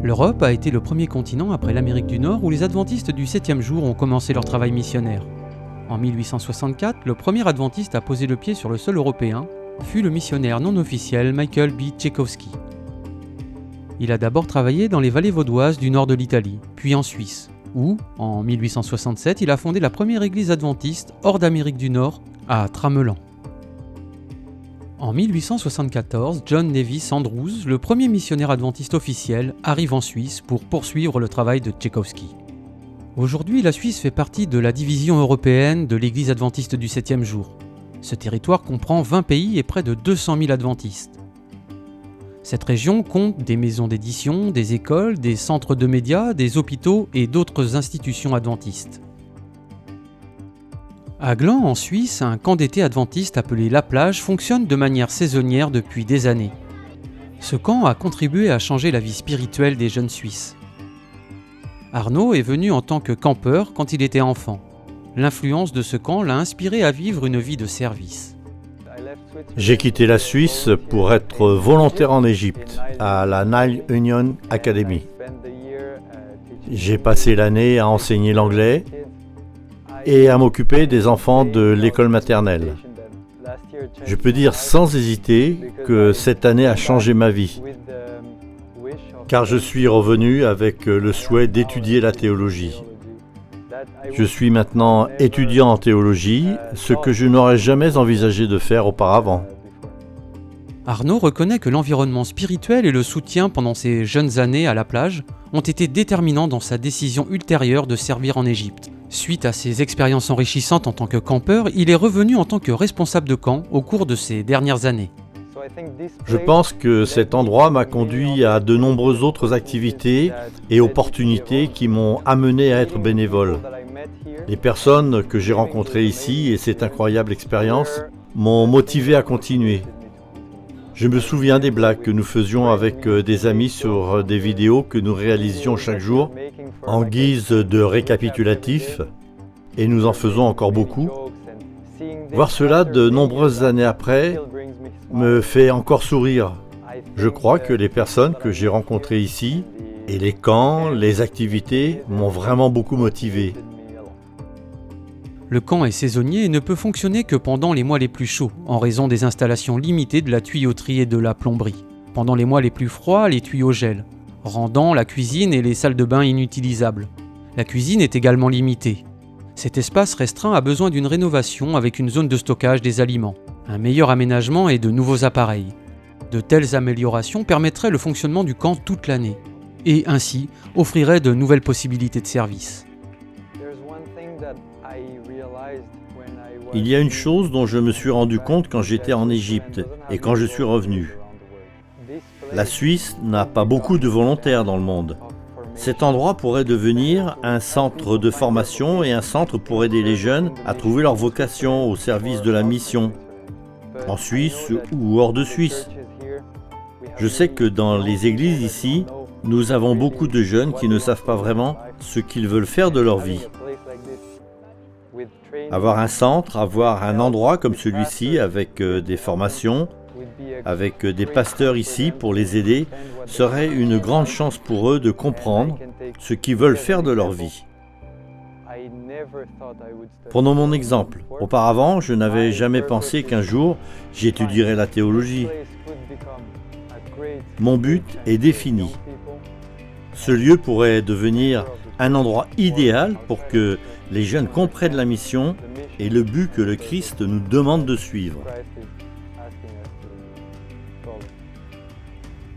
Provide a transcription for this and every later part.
L'Europe a été le premier continent après l'Amérique du Nord où les adventistes du 7e jour ont commencé leur travail missionnaire. En 1864, le premier adventiste à poser le pied sur le sol européen fut le missionnaire non officiel Michael B. Tchaikovsky. Il a d'abord travaillé dans les vallées vaudoises du nord de l'Italie, puis en Suisse, où, en 1867, il a fondé la première église adventiste hors d'Amérique du Nord, à Tramelan. En 1874, John Nevis Andrews, le premier missionnaire adventiste officiel, arrive en Suisse pour poursuivre le travail de Tchaikovsky. Aujourd'hui, la Suisse fait partie de la division européenne de l'Église adventiste du 7e jour. Ce territoire comprend 20 pays et près de 200 000 adventistes. Cette région compte des maisons d'édition, des écoles, des centres de médias, des hôpitaux et d'autres institutions adventistes. À Gland, en Suisse, un camp d'été adventiste appelé La Plage fonctionne de manière saisonnière depuis des années. Ce camp a contribué à changer la vie spirituelle des jeunes Suisses. Arnaud est venu en tant que campeur quand il était enfant. L'influence de ce camp l'a inspiré à vivre une vie de service. J'ai quitté la Suisse pour être volontaire en Égypte, à la Nile Union Academy. J'ai passé l'année à enseigner l'anglais et à m'occuper des enfants de l'école maternelle. Je peux dire sans hésiter que cette année a changé ma vie, car je suis revenu avec le souhait d'étudier la théologie. Je suis maintenant étudiant en théologie, ce que je n'aurais jamais envisagé de faire auparavant. Arnaud reconnaît que l'environnement spirituel et le soutien pendant ses jeunes années à la plage ont été déterminants dans sa décision ultérieure de servir en Égypte. Suite à ses expériences enrichissantes en tant que campeur, il est revenu en tant que responsable de camp au cours de ces dernières années. Je pense que cet endroit m'a conduit à de nombreuses autres activités et opportunités qui m'ont amené à être bénévole. Les personnes que j'ai rencontrées ici et cette incroyable expérience m'ont motivé à continuer. Je me souviens des blagues que nous faisions avec des amis sur des vidéos que nous réalisions chaque jour en guise de récapitulatif, et nous en faisons encore beaucoup. Voir cela de nombreuses années après me fait encore sourire. Je crois que les personnes que j'ai rencontrées ici et les camps, les activités m'ont vraiment beaucoup motivé. Le camp est saisonnier et ne peut fonctionner que pendant les mois les plus chauds, en raison des installations limitées de la tuyauterie et de la plomberie. Pendant les mois les plus froids, les tuyaux gèlent, rendant la cuisine et les salles de bain inutilisables. La cuisine est également limitée. Cet espace restreint a besoin d'une rénovation avec une zone de stockage des aliments, un meilleur aménagement et de nouveaux appareils. De telles améliorations permettraient le fonctionnement du camp toute l'année, et ainsi offriraient de nouvelles possibilités de service. Il y a une chose dont je me suis rendu compte quand j'étais en Égypte et quand je suis revenu. La Suisse n'a pas beaucoup de volontaires dans le monde. Cet endroit pourrait devenir un centre de formation et un centre pour aider les jeunes à trouver leur vocation au service de la mission, en Suisse ou hors de Suisse. Je sais que dans les églises ici, nous avons beaucoup de jeunes qui ne savent pas vraiment ce qu'ils veulent faire de leur vie. Avoir un centre, avoir un endroit comme celui-ci avec des formations, avec des pasteurs ici pour les aider, serait une grande chance pour eux de comprendre ce qu'ils veulent faire de leur vie. Prenons mon exemple. Auparavant, je n'avais jamais pensé qu'un jour, j'étudierais la théologie. Mon but est défini. Ce lieu pourrait devenir un endroit idéal pour que les jeunes comprennent la mission et le but que le Christ nous demande de suivre.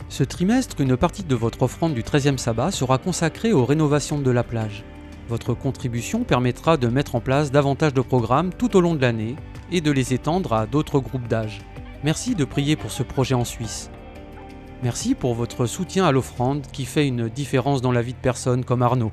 Ce trimestre, une partie de votre offrande du 13e sabbat sera consacrée aux rénovations de la plage. Votre contribution permettra de mettre en place davantage de programmes tout au long de l'année et de les étendre à d'autres groupes d'âge. Merci de prier pour ce projet en Suisse. Merci pour votre soutien à l'offrande qui fait une différence dans la vie de personnes comme Arnaud.